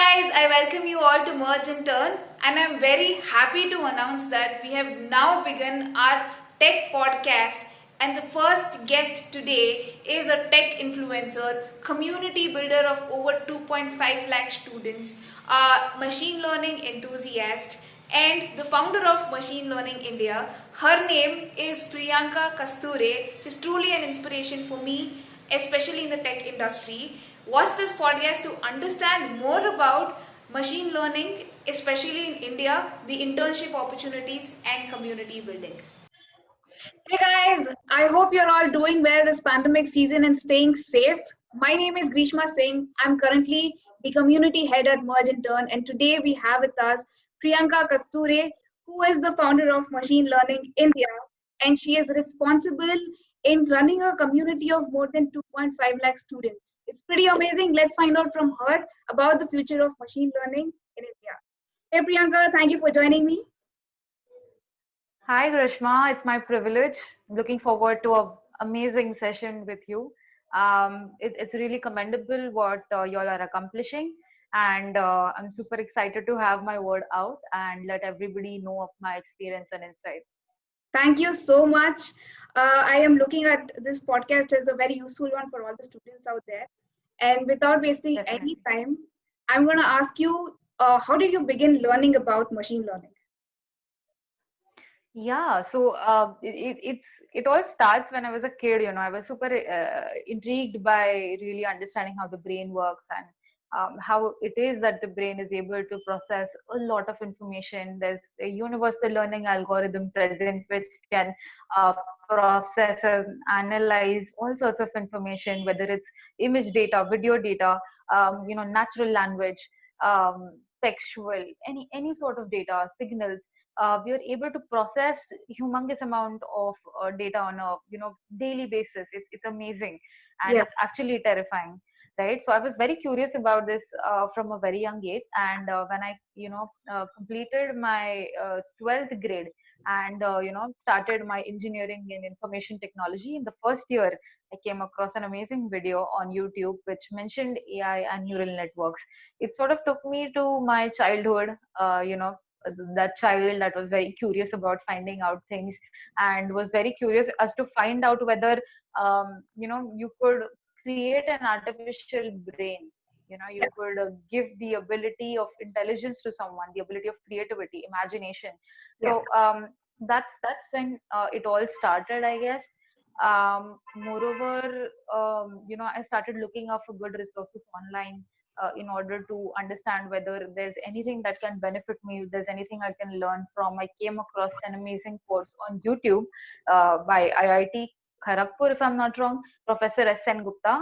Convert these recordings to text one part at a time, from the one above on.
guys, I welcome you all to Merge and Turn, and I'm very happy to announce that we have now begun our tech podcast. And the first guest today is a tech influencer, community builder of over 2.5 lakh students, a machine learning enthusiast, and the founder of Machine Learning India. Her name is Priyanka Kasture. She's truly an inspiration for me, especially in the tech industry. Watch this podcast to understand more about machine learning, especially in India, the internship opportunities, and community building. Hey guys, I hope you're all doing well this pandemic season and staying safe. My name is Grishma Singh. I'm currently the community head at Merge and Turn, and today we have with us Priyanka Kasture, who is the founder of Machine Learning India, and she is responsible in running a community of more than 2.5 lakh students. It's pretty amazing. Let's find out from her about the future of machine learning in India. Hey Priyanka, thank you for joining me. Hi, Grishma. It's my privilege. Looking forward to a amazing session with you. It's really commendable what y'all are accomplishing, and I'm super excited to have my word out and let everybody know of my experience and insights. Thank you so much. I am looking at this podcast as a very useful one for all the students out there. And without wasting any Definitely. time, I'm going to ask you, how did you begin learning about machine learning? Yeah, so it all starts when I was a kid. I was super intrigued by really understanding how the brain works and how it is that the brain is able to process a lot of information. There's a universal learning algorithm present which can process and analyze all sorts of information, whether it's image data, video data, natural language, textual, any sort of data, signals. We are able to process humongous amount of data on a daily basis. It's amazing, and Yeah. it's actually terrifying, right? So I was very curious about this from a very young age, and when I completed my 12th grade and started my engineering in information technology in the first year, I came across an amazing video on YouTube which mentioned AI and neural networks. It sort of took me to my childhood, that child that was very curious about finding out things and was very curious as to find out whether you could create an artificial brain. You Yeah. could give the ability of intelligence to someone, the ability of creativity, imagination. Yeah. So that's when it all started, I guess. Moreover, I started looking up for good resources online in order to understand whether there's anything that can benefit me, if there's anything I can learn from. I came across an amazing course on YouTube by IIT Kharagpur, if I'm not wrong, Professor S.N. Gupta.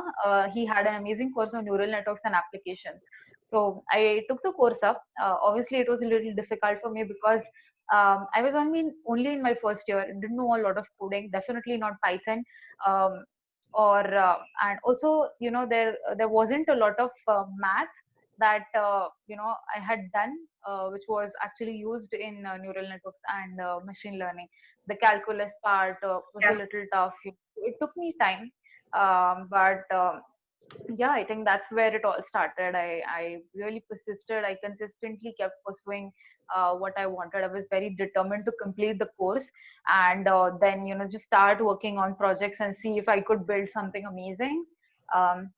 He had an amazing course on neural networks and applications. So I took the course up. Obviously, it was a little difficult for me because I was only in my first year, didn't know a lot of coding, definitely not Python. Um, or and also there wasn't a lot of math that I had done, which was actually used in neural networks and machine learning. The calculus part was a Yeah. little tough. It took me time, but yeah, I think that's where it all started. I really persisted. I consistently kept pursuing what I wanted. I was very determined to complete the course, and then just start working on projects and see if I could build something amazing.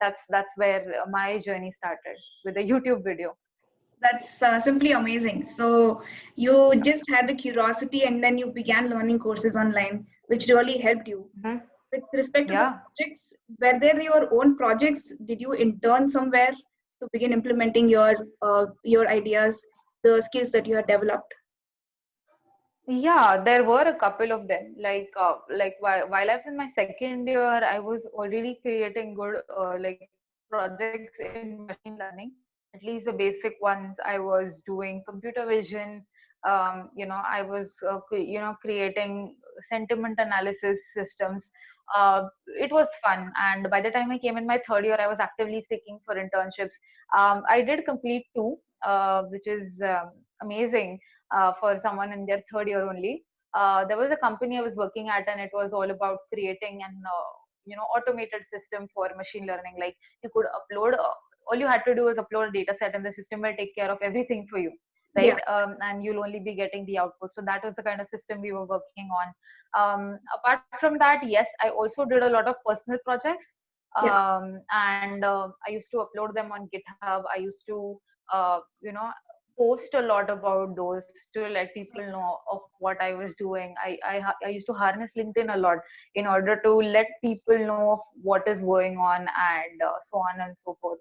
That's where my journey started with a YouTube video. That's simply amazing. So you just had the curiosity and then you began learning courses online, which really helped you. Hmm. With respect to the Yeah. projects, were there your own projects? Did you intern somewhere to begin implementing your ideas, the skills that you had developed? Yeah, there were a couple of them. Like while I was in my second year, I was already creating good projects in machine learning. At least the basic ones. I was doing computer vision. I was creating sentiment analysis systems. It was fun. And by the time I came in my third year, I was actively seeking for internships. I did complete two, which is amazing for someone in their third year only. There was a company I was working at, and it was all about creating an automated system for machine learning. Like you could upload all you had to do is upload a data set and the system will take care of everything for you, Yeah. right? And you'll only be getting the output. So that was the kind of system we were working on. Apart from that, yes, I also did a lot of personal projects, Yeah. and I used to upload them on GitHub. I used to post a lot about those to let people know of what I was doing. I used to harness LinkedIn a lot in order to let people know of what is going on, and so on and so forth.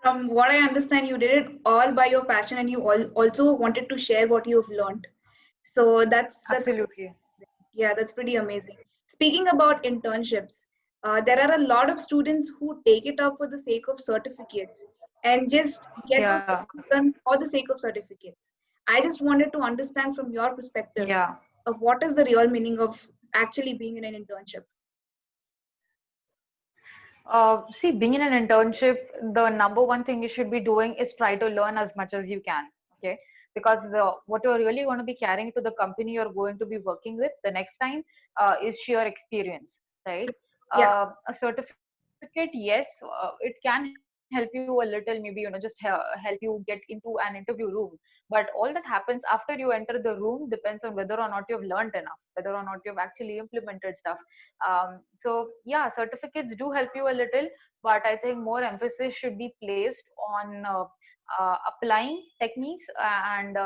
From what I understand, you did it all by your passion, and you also wanted to share what you've learned. So that's Absolutely. yeah, that's pretty amazing. Speaking about internships, there are a lot of students who take it up for the sake of certificates and just get those Yeah. courses done for the sake of certificates. I just wanted to understand from your perspective Yeah. of what is the real meaning of actually being in an internship. See, being in an internship, the number one thing you should be doing is try to learn as much as you can. Okay, because what you're really going to be carrying to the company you're going to be working with the next time is sheer experience, right? Yeah, A certificate, yes, it can help you a little, maybe just help you get into an interview room. But all that happens after you enter the room depends on whether or not you've learned enough, whether or not you've actually implemented stuff. So yeah, certificates do help you a little, but I think more emphasis should be placed on applying techniques and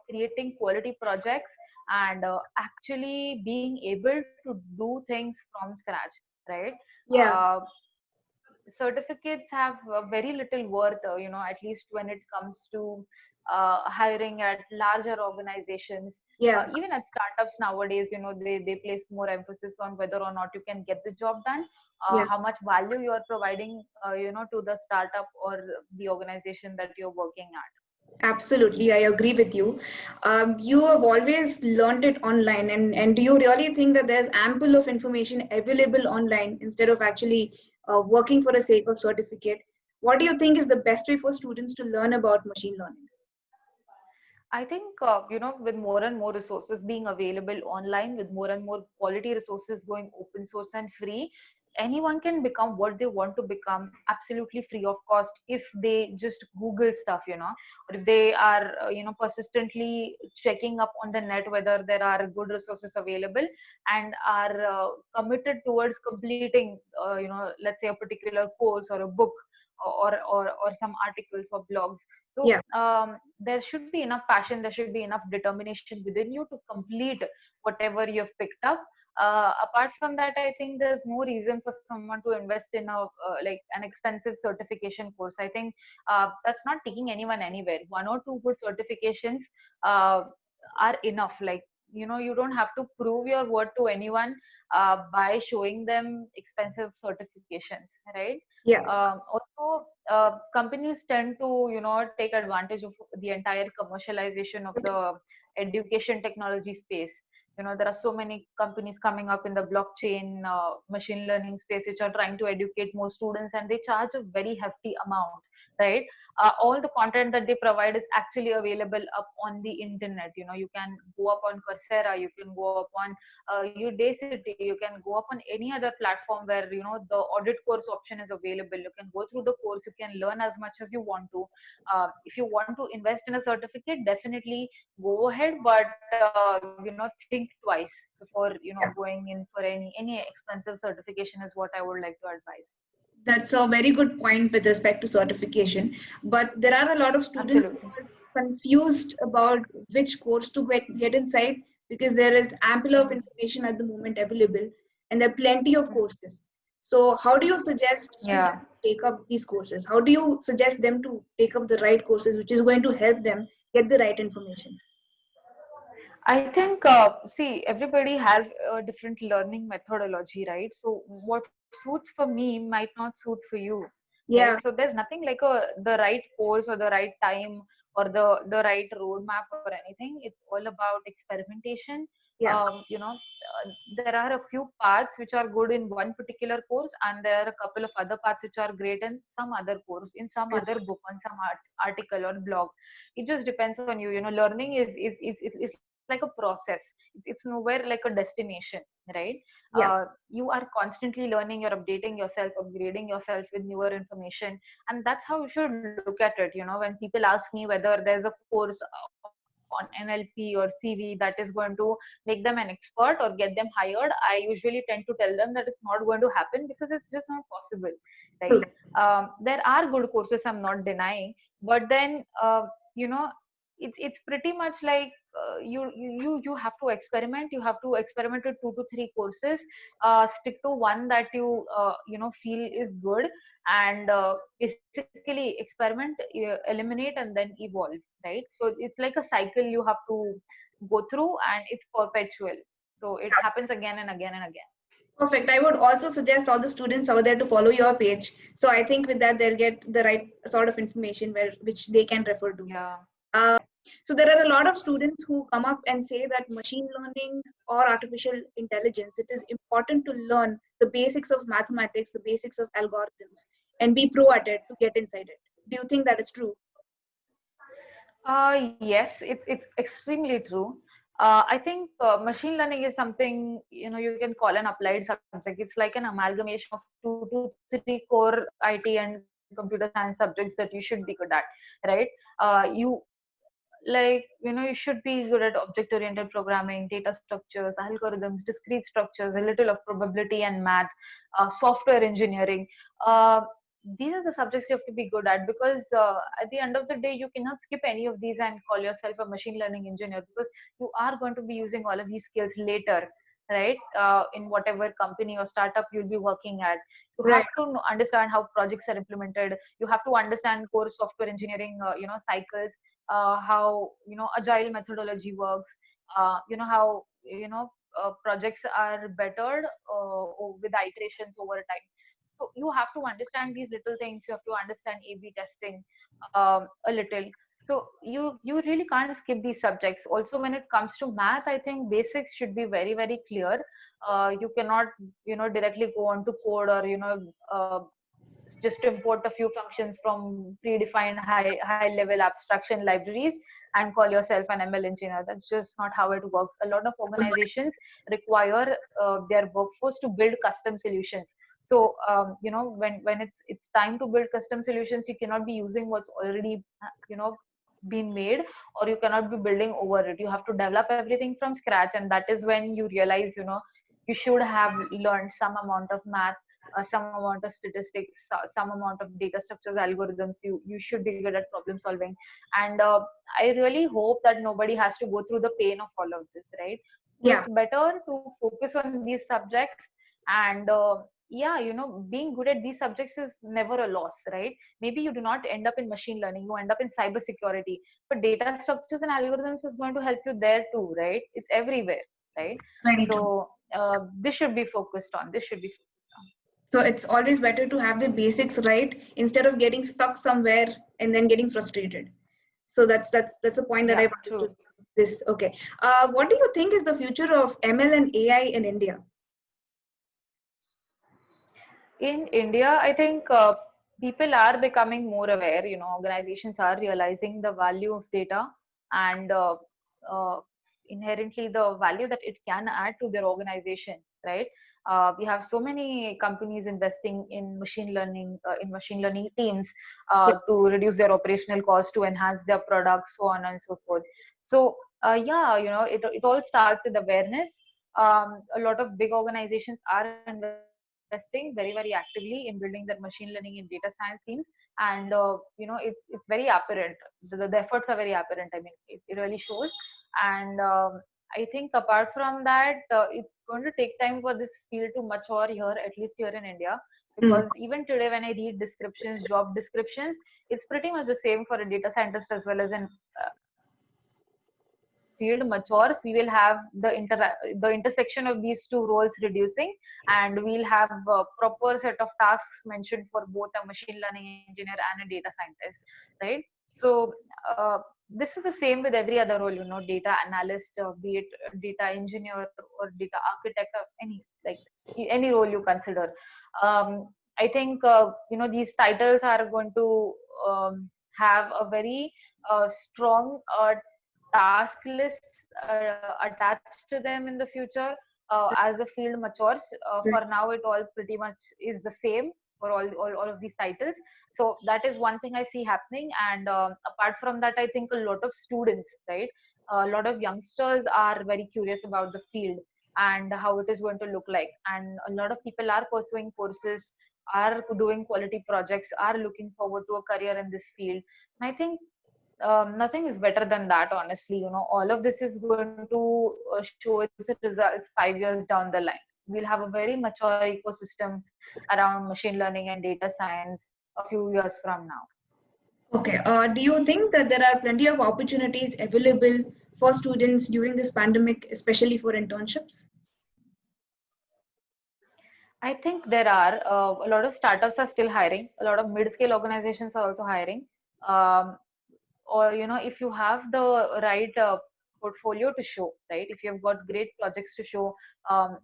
creating quality projects and actually being able to do things from scratch, right? yeah, Uh, Certificates have very little worth, at least when it comes to hiring at larger organizations. yeah, Even at startups nowadays, they place more emphasis on whether or not you can get the job done, yeah. how much value you are providing, to the startup or the organization that you're working at. Absolutely, I agree with you. You have always learned it online, and do you really think that there's ample of information available online instead of actually working for the sake of certificate? What do you think is the best way for students to learn about machine learning? I think, with more and more resources being available online, with more and more quality resources going open source and free, anyone can become what they want to become absolutely free of cost if they just Google stuff, or if they are, persistently checking up on the net whether there are good resources available and are committed towards completing, let's say a particular course or a book or some articles or blogs. So Yeah, there should be enough passion, there should be enough determination within you to complete whatever you've picked up. Apart from that, I think there's no reason for someone to invest in a like an expensive certification course. I think that's not taking anyone anywhere. One or two good certifications uh, are enough. Like, you don't have to prove your worth to anyone by showing them expensive certifications, right? yeah, Also, companies tend to, take advantage of the entire commercialization of the education technology space. There are so many companies coming up in the blockchain, machine learning space, which are trying to educate more students, and they charge a very hefty amount, right? All the content that they provide is actually available up on the internet. You can go up on Coursera, you can go up on Udacity, you can go up on any other platform where the audit course option is available. You can go through the course, you can learn as much as you want to. If you want to invest in a certificate, definitely go ahead, but think twice before yeah. going in for any expensive certification is what I would like to advise. That's a very good point with respect to certification. But there are a lot of students who Absolutely. are confused about which course to get inside because there is ample of Mhm. information at the moment available and there are plenty of courses. So, how do you suggest Yeah. students take up these courses? How do you suggest them to take up the right courses, which is going to help them get the right information? I think, see, everybody has a different learning methodology, right? So what suits for me might not suit for you, right? So Yeah, there's nothing like the right course or the right time or the right roadmap or anything. It's all about experimentation. yeah, There are a few paths which are good in one particular course, and there are a couple of other paths which are great in some other course, in some yeah, other book, on some article or blog. It just depends on you. Learning is like a muscle. like a process. It's nowhere like a destination, right? Yeah. You are constantly learning, you're updating yourself, upgrading yourself with newer information, and that's how you should look at it. When people ask me whether there's a course on NLP or CV that is going to make them an expert or get them hired, I usually tend to tell them that it's not going to happen because it's just not possible, right? True. There are good courses, I'm not denying, but then you know it's pretty much like you have to experiment. You have to experiment with 2 to 3 courses, stick to one that feel is good, and basically experiment, eliminate, and then evolve, right? So it's like a cycle you have to go through, and it's perpetual, so it happens again and again and again. Perfect. I would also suggest all the students out there to follow your page. So I think with that they'll get the right sort of information where which they can refer to. Yeah. Uh, so there are a lot of students who come up and say that machine learning or artificial intelligence, it is important to learn the basics of mathematics, the basics of algorithms, and be pro at it to get inside it. Do you think that is true? Yes, it's extremely true. I think machine learning is something you can call an applied subject. It's like an amalgamation of 2 to 3 core IT and computer science subjects that you should be good at, right? You like you should be good at object oriented programming, data structures, algorithms, discrete structures, a little of probability and math, software engineering. uh, these are the subjects you have to be good at, because at the end of the day you cannot skip any of these and call yourself a machine learning engineer, because you are going to be using all of these skills later, right? In whatever company or startup you'll be working at. You have Right. to understand how projects are implemented. You have to understand core software engineering cycles, how agile methodology works, how projects are bettered with iterations over time. So you have to understand these little things. You have to understand A/B testing a little. So you really can't skip these subjects. Also, when it comes to math, I think basics should be very very clear. You cannot directly go on to code, or just import a few functions from predefined high level abstraction libraries and call yourself an ML engineer. That's just not how it works. A lot of organizations require their workforce to build custom solutions. So when it's time to build custom solutions, you cannot be using what's already been made, or you cannot be building over it. You have to develop everything from scratch, and that is when you realize you should have learned some amount of math, some amount of statistics, some amount of data structures, algorithms. You should be good at problem solving, and I really hope that nobody has to go through the pain of all of this, right? So Yeah. it's better to focus on these subjects, and yeah, being good at these subjects is never a loss, right? Maybe you do not end up in machine learning, you end up in cyber security, but data structures and algorithms is going to help you there too, right? It's everywhere, right? Very true. So this should be focused on. This should be focused on. So it's always better to have the basics right instead of getting stuck somewhere and then getting frustrated. So that's a point that Yeah, I've true. understood. This okay. What do you think is the future of ML and AI in India? In India, I think people are becoming more aware. Organizations are realizing the value of data, and uh, inherently the value that it can add to their organization, right? We have so many companies investing in machine learning teams Yeah. to reduce their operational costs, to enhance their products, so on and so forth. So yeah, it all starts with awareness. A lot of big organizations are investing very actively in building their machine learning and data science teams, and it's very apparent. The efforts are very apparent. I mean, it really shows. And I think apart from that, it's going to take time for this field to mature here, at least here in India, Mm. because even today when I read descriptions, job descriptions, it's pretty much the same for a data scientist as well as an as this field matures, we will have the intersection of these two roles reducing, and we'll have a proper set of tasks mentioned for both a machine learning engineer and a data scientist, right? So uh, this is the same with every other role, data analyst, be it data engineer or data architect, or any role you consider. I think these titles are going to have a very strong task lists attached to them in the future as the field matures. For Right. now, it all pretty much is the same for all of these titles. So that is one thing I see happening. And apart from that, I think a lot of students, right? A lot of youngsters are very curious about the field and how it is going to look like. And a lot of people are pursuing courses, are doing quality projects, are looking forward to a career in this field. And I think nothing is better than that, honestly. All of this is going to show its results 5 years down the line. We'll have a very mature ecosystem around machine learning and data science a few years from now. Okay. Do you think that there are plenty of opportunities available for students during this pandemic, especially for internships? I think there are a lot of startups are still hiring. A lot of mid-scale organizations are also hiring. Um, or if you have the right portfolio to show, right? If you've got great projects to show,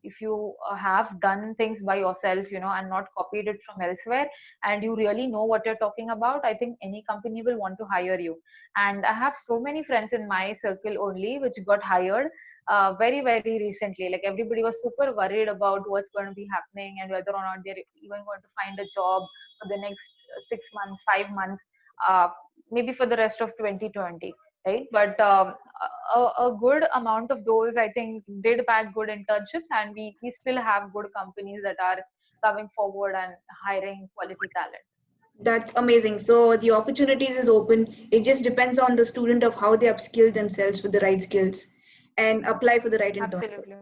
if you have done things by yourself, and not copied it from elsewhere, and you really know what you're talking about, I think any company will want to hire you. And I have so many friends in my circle only which got hired very very recently. Like, everybody was super worried about what's going to be happening and whether or not they're even going to find a job for the next 6 months, 5 months, uh, maybe for the rest of 2020, right? But a good amount of those, I think, did back good internships, and we still have good companies that are coming forward and hiring quality talent. That's amazing. So the opportunities is open. It just depends on the student of how they upskill themselves with the right skills and apply for the right internship. Absolutely.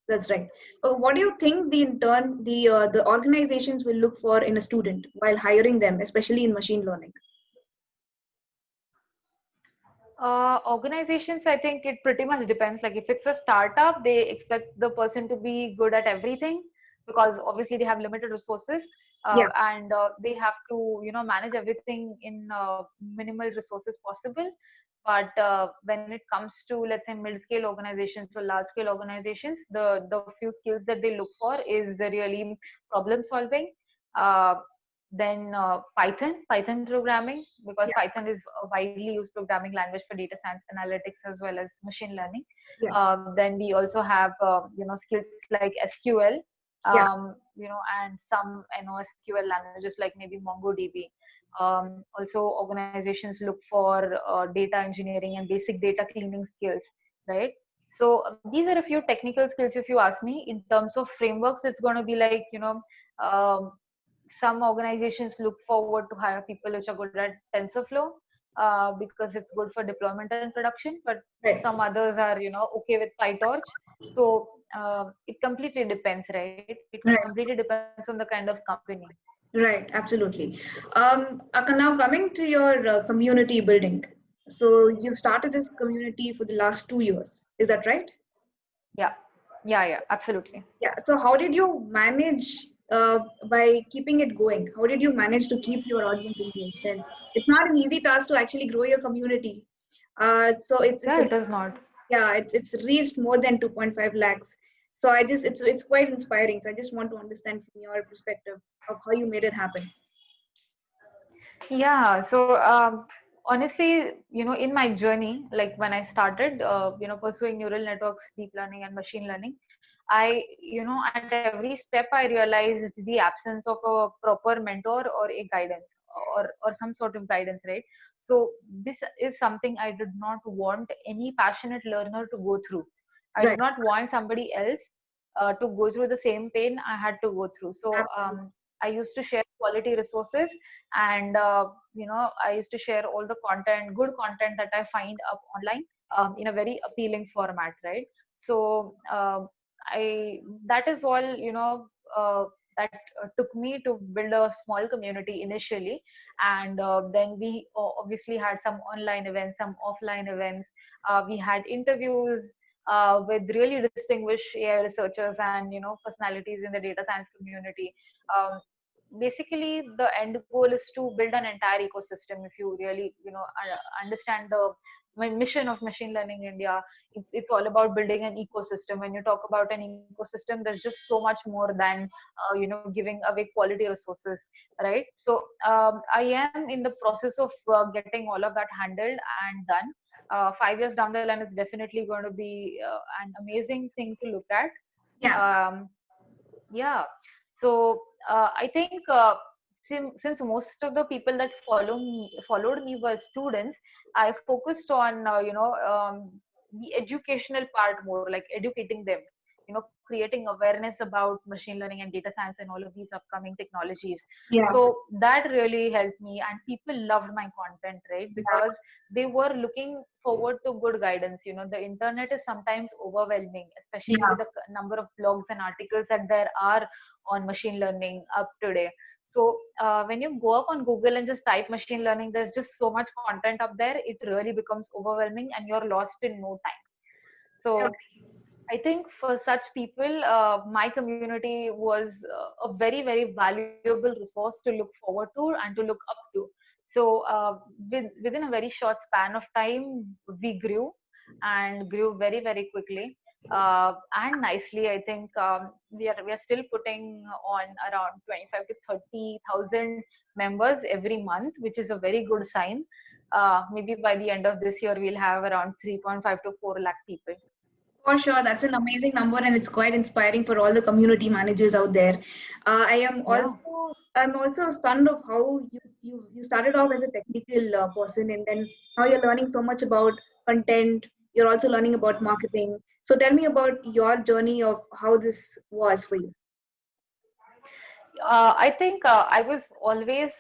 That's right. What do you think the organizations will look for in a student while hiring them, especially in machine learning? Organizations, I think it pretty much depends. Like, if it's a startup, they expect the person to be good at everything because obviously they have limited resources, Yeah, and they have to, manage everything in minimal resources possible. But when it comes to, let's say, mid-scale organizations or large-scale organizations, the few skills that they look for is the really problem solving. Uh, then Python programming, because yeah, Python is a widely used programming language for data science analytics as well as machine learning. yeah, Then we also have skills like SQL, yeah. and some NoSQL languages like maybe MongoDB. Also, organizations look for data engineering and basic data cleaning skills, right? So these are a few technical skills. If you ask me, in terms of frameworks, it's going to be like, um, some organizations look forward to hire people which are good at TensorFlow, because it's good for deployment and production. But Right. some others are, okay with PyTorch. So it completely depends, right? It Right. completely depends on the kind of company. Right, absolutely. Now coming to your community building. So you started this community for the last 2 years. Is that right? Yeah, yeah, absolutely. Yeah. So how did you manage by keeping it going? How did you manage to keep your audience engaged? And it's not an easy task to actually grow your community. So it's Yeah, it is not. yeah, it's reached more than 2.5 lakhs. So it's quite inspiring. So I just want to understand from your perspective of how you made it happen. Yeah, so honestly, in my journey, like when I started, pursuing neural networks, deep learning, and machine learning, at every step, I realized the absence of a proper mentor or a guidance, or some sort of guidance, right? So this is something I did not want any passionate learner to go through. I did Right. not want somebody else to go through the same pain I had to go through. So Absolutely. I used to share quality resources, and I used to share all the content, good content that I find up online, in a very appealing format, right? So I that is all, that took me to build a small community initially. And then we obviously had some online events, some offline events. We had interviews with really distinguished AI researchers and personalities in the data science community. um, Basically, the end goal is to build an entire ecosystem. If you really understand the mission of Machine Learning India, it's all about building an ecosystem. When you talk about an ecosystem, there's just so much more than giving away quality resources, right? So I am in the process of getting all of that handled and done. 5 years down the line, it's definitely going to be an amazing thing to look at. Yeah. um, yeah. So I think since most of the people that followed me were students, I focused on the educational part more, like educating them, creating awareness about machine learning and data science and all of these upcoming technologies. Yeah. So that really helped me, and people loved my content, right? Because they were looking forward to good guidance. The internet is sometimes overwhelming, especially Yeah. with the number of blogs and articles that there are on machine learning up today. So when you go up on Google and just type machine learning, there's just so much content up there. It really becomes overwhelming, and you're lost in no time. So Okay. I think for such people, my community was a very, very valuable resource to look forward to and to look up to. So within a very short span of time, we grew and grew very, very quickly and nicely. I think we are still putting on around 25 to 30,000 members every month, which is a very good sign. Maybe by the end of this year, we'll have around 3.5 to 4 lakh people. For sure, that's an amazing number, and it's quite inspiring for all the community managers out there. Yeah. I'm also stunned of how you started off as a technical person, and then now you're learning so much about content. You're also learning about marketing. So tell me about your journey of how this was for you. I think I was always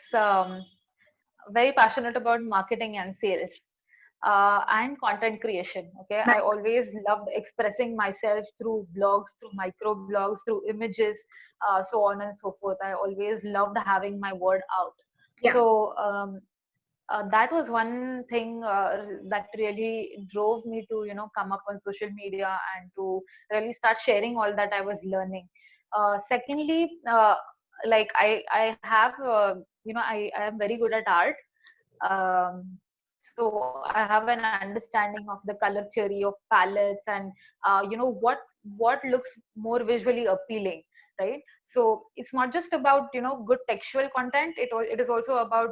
very passionate about marketing and sales and content creation. Okay, I Nice. always loved expressing myself through blogs, through micro blogs, through images, so on and so forth. I always loved having my word out. Yeah. So that was one thing that really drove me to come up on social media and to really start sharing all that I was learning. Secondly, like I have I am very good at art. So I have an understanding of the color theory of palettes and what looks more visually appealing, right? So it's not just about good textual content. It is also about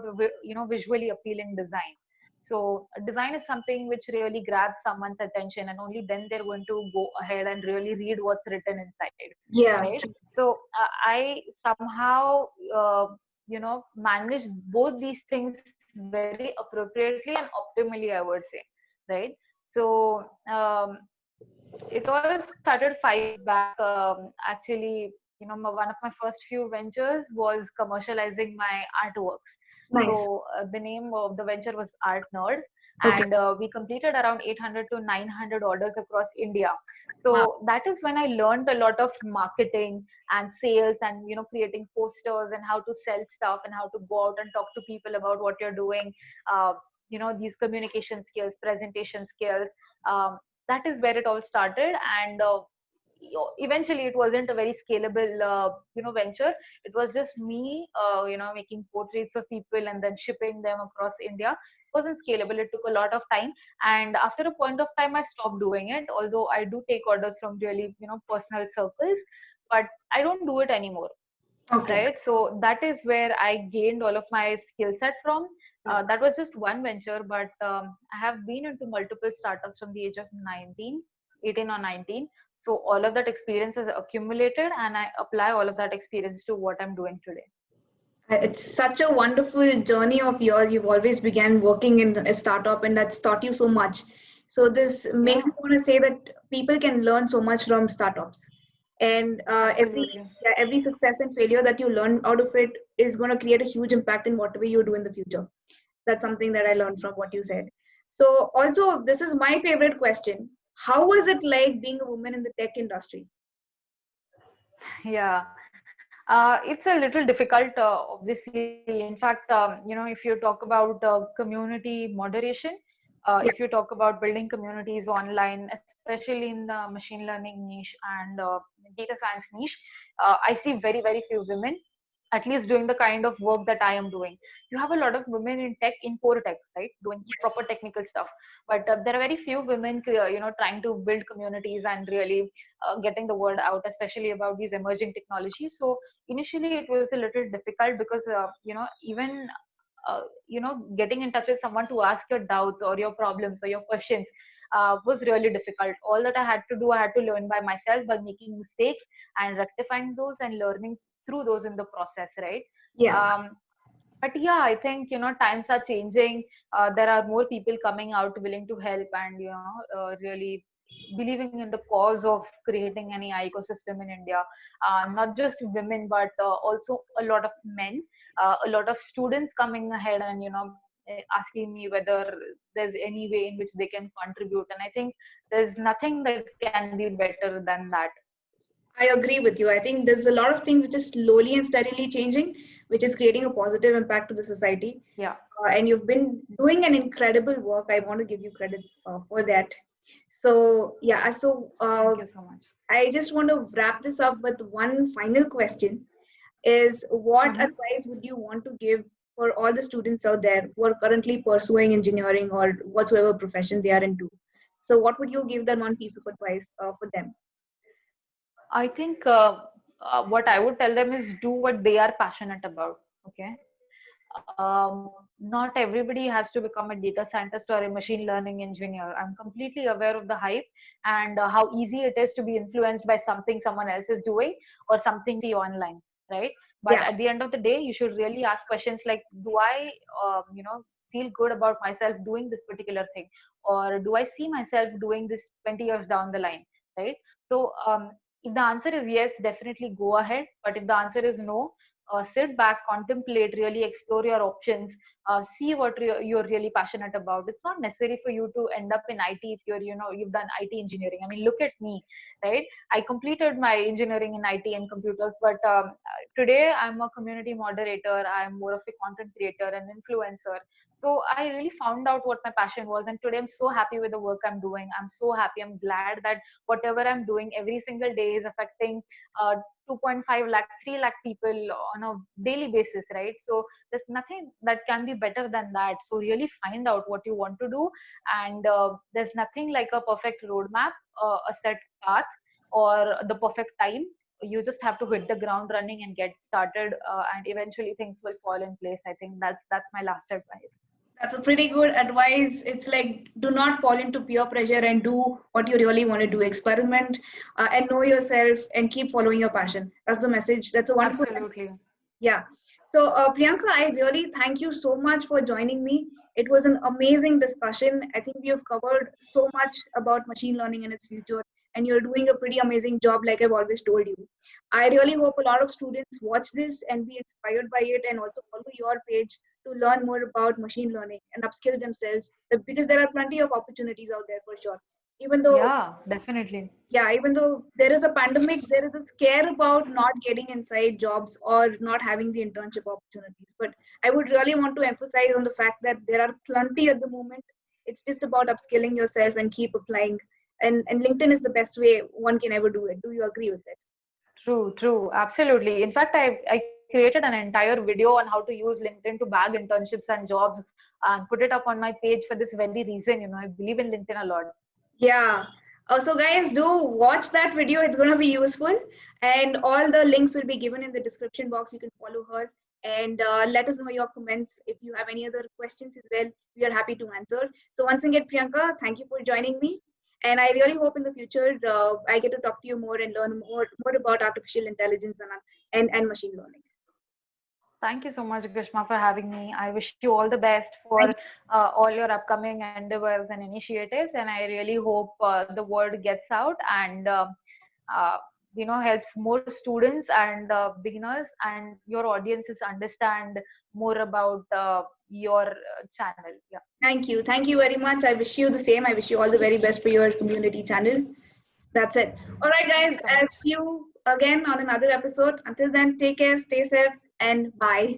visually appealing design. So design is something which really grabs someone's attention, and only then they're going to go ahead and really read what's written inside, Yeah. right? True. So I somehow manage both these things very appropriately and optimally, I would say, right? So it all started 5 years back. Actually, one of my first few ventures was commercializing my artworks. Nice. So the name of the venture was Art Nerd, Okay. and we completed around 800 to 900 orders across India. Wow. So that is when I learned a lot of marketing and sales, and creating posters and how to sell stuff and how to go out and talk to people about what you're doing. Uh, these communication skills, presentation skills. Um, that is where it all started, and eventually it wasn't a very scalable venture. It was just me making portraits of people and then shipping them across India. It wasn't scalable. It took a lot of time, and after a point of time I stopped doing it, although I do take orders from really personal circles, but I don't do it anymore, Okay. right? So that is where I gained all of my skill set from. That was just one venture, but I have been into multiple startups from the age of 19, 18 or 19. So all of that experience has accumulated, and I apply all of that experience to what I'm doing today. It's such a wonderful journey of yours. You've always began working in a startup, and that's taught you so much. So this makes Yeah, me want to say that people can learn so much from startups, and absolutely. every success and failure that you learn out of it is going to create a huge impact in whatever you do in the future. That's something that I learned from what you said. So also, this is my favorite question. How was it like being a woman in the tech industry? Yeah. It's a little difficult, obviously. In fact, if you talk about community moderation, if Yeah. you talk about building communities online, especially in the machine learning niche and data science niche, I see very, very few women, at least doing the kind of work that I am doing. You have a lot of women in tech, in core tech, right, doing proper Yes. technical stuff, but there are very few women, trying to build communities and really getting the word out, especially about these emerging technologies. So initially, it was a little difficult because even getting in touch with someone to ask your doubts or your problems or your questions was really difficult. All that I had to do, I had to learn by myself, by making mistakes and rectifying those and learning through those in the process, right? Yeah. um, but yeah, I think times are changing. There are more people coming out willing to help and really believing in the cause of creating any ecosystem in India. Not just women, but also a lot of men, a lot of students coming ahead and asking me whether there's any way in which they can contribute. And I think there's nothing that can be better than that. I agree with you. I think there's a lot of things which is slowly and steadily changing, which is creating a positive impact to the society. Yeah. And you've been doing an incredible work. I want to give you credits for that. So, yeah, so Thank you so much. I just want to wrap this up with one final question is what Mm-hmm. advice would you want to give for all the students out there who are currently pursuing engineering or whatsoever profession they are into? So, what would you give them one piece of advice for them? I think what I would tell them is do what they are passionate about. Okay. Not everybody has to become a data scientist or a machine learning engineer. I'm completely aware of the hype and how easy it is to be influenced by something someone else is doing or something see online, right? But Yeah. at the end of the day, you should really ask questions like, do I, feel good about myself doing this particular thing, or do I see myself doing this 20 years down the line, right? So, if the answer is yes, definitely go ahead. But if the answer is no, sit back, contemplate, really explore your options, see what you're really passionate about. It's not necessary for you to end up in IT if you've done IT engineering. I mean, look at me, right? I completed my engineering in IT and computers, but today I'm a community moderator. I'm more of a content creator and influencer. So I really found out what my passion was, and today I'm so happy with the work I'm doing. I'm so happy. I'm glad that whatever I'm doing every single day is affecting 2.5 lakh, 3 lakh people on a daily basis, right? So there's nothing that can be better than that. So really find out what you want to do, and there's nothing like a perfect roadmap, a set path, or the perfect time. You just have to hit the ground running and get started, and eventually things will fall in place. I think that's my last advice. That's a pretty good advice. It's like do not fall into peer pressure and do what you really want to do. Experiment and know yourself and keep following your passion. That's the message. That's a wonderful Absolutely. message. Yeah. So, Priyanka, I really thank you so much for joining me. It was an amazing discussion. I think we have covered so much about machine learning and its future, and you're doing a pretty amazing job, like I've always told you. I really hope a lot of students watch this and be inspired by it and also follow your page to learn more about machine learning and upskill themselves because there are plenty of opportunities out there for sure. Even though Yeah, definitely. yeah, even though there is a pandemic, there is a scare about not getting inside jobs or not having the internship opportunities. But I would really want to emphasize on the fact that there are plenty at the moment. It's just about upskilling yourself and keep applying. And LinkedIn is the best way one can ever do it. Do you agree with it? True, true, absolutely. In fact, I created an entire video on how to use LinkedIn to bag internships and jobs and put it up on my page for this very reason. I believe in LinkedIn a lot. Yeah. So guys, do watch that video. It's going to be useful. And all the links will be given in the description box. You can follow her and let us know your comments. If you have any other questions as well, we are happy to answer. So once again, Priyanka, thank you for joining me. And I really hope in the future I get to talk to you more and learn more about artificial intelligence and machine learning. Thank you so much, Grishma, for having me. I wish you all the best for Thank all your upcoming endeavors and initiatives. And I really hope the word gets out and uh, helps more students and beginners and your audiences understand more about your channel. Yeah. Thank you. Thank you very much. I wish you the same. I wish you all the very best for your community channel. That's it. All right, Thank guys. you so I'll much. see you again on another episode. Until then, take care, stay safe, and bye.